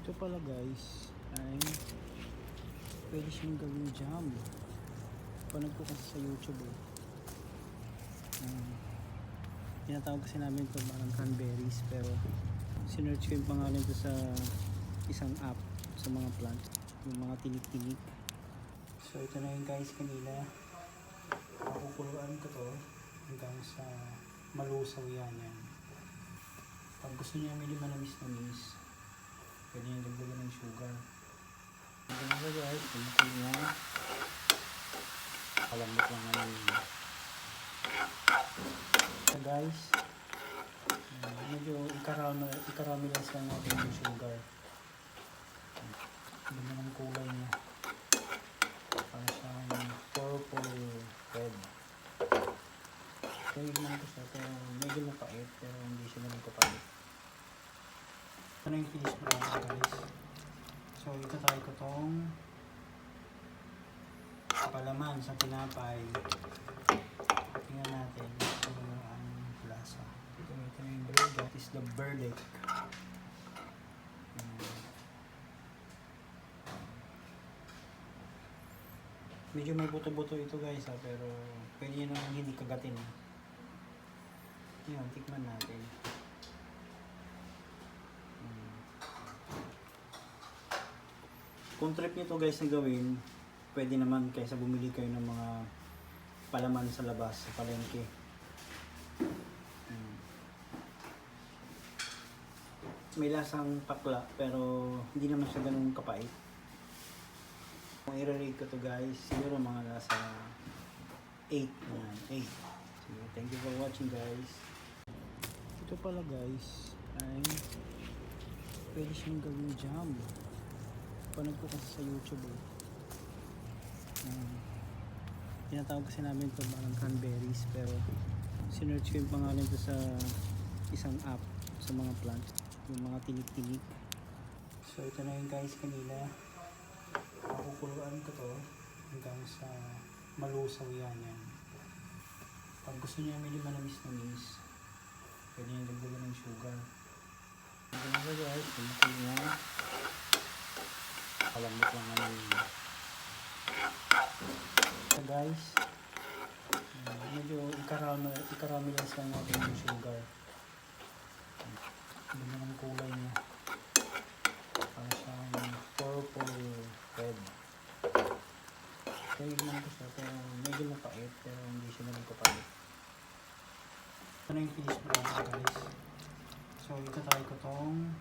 Ito pala guys ay pwede siyang gawing jam. Panood ko kasi sa YouTube tinatawag kasi namin ito parang cranberries, pero sinearch ko yung pangalan ito sa isang app sa mga plant, yung mga tinik-tinik. So ito na yun guys, kanila pakukuluan ko to hanggang sa malusaw yan. Pag gusto niya medyo manamis-namis, pwede nyo dagdagan ng sugar. Ito na ba guys, kumukulo niya. Kalambot lang naman yun. So guys, medyo i-caramelize lang natin yung sugar. Ganda ng kulay niya. Para siyang purple red. Kaya naman ko siya, pero medyo mapait, pero hindi siya naman kapait. Ito na yung finish product guys. So itatry ko tong palaman sa tinapay. Tingnan natin kung ang lasa. Ito na yung bread. That is the verdict. Medyo may buto-buto ito guys pero pwede nyo naman hindi kagatin. Yan, tikman natin. Kung trip nyo to guys na gawin, pwede naman kaysa bumili kayo ng mga palaman sa labas, sa palengke. May lasang pakla pero hindi naman siya ganun kapait. Kung i-rate ko to guys, siguro mga nasa 8 naman. 8. So, thank you for watching guys. Ito pala guys ay pwede siyang gawing jam. Panood ko kasi sa YouTube tinatawag kasi namin ito parang cranberries, pero sinearch ko yung pangalan ito sa isang app sa mga plant, yung mga tinik-tinik. So ito na yun guys, kanila pakukuluan ko to hanggang sa malusaw yan. Pag gusto niya medyo manamis-namis, pwede nyo dagdagan ng sugar. Ito na ba guys, kumukulo niya. Kalambot lang naman yun. So guys, medyo i-caramelize lang natin yung sugar. Ganda ng kulay niya. Para siyang purple red. Kaya naman ko siya, pero medyo mapait, pero hindi siya naman kapait. Ito na yung finish product guys. So itatry ko tong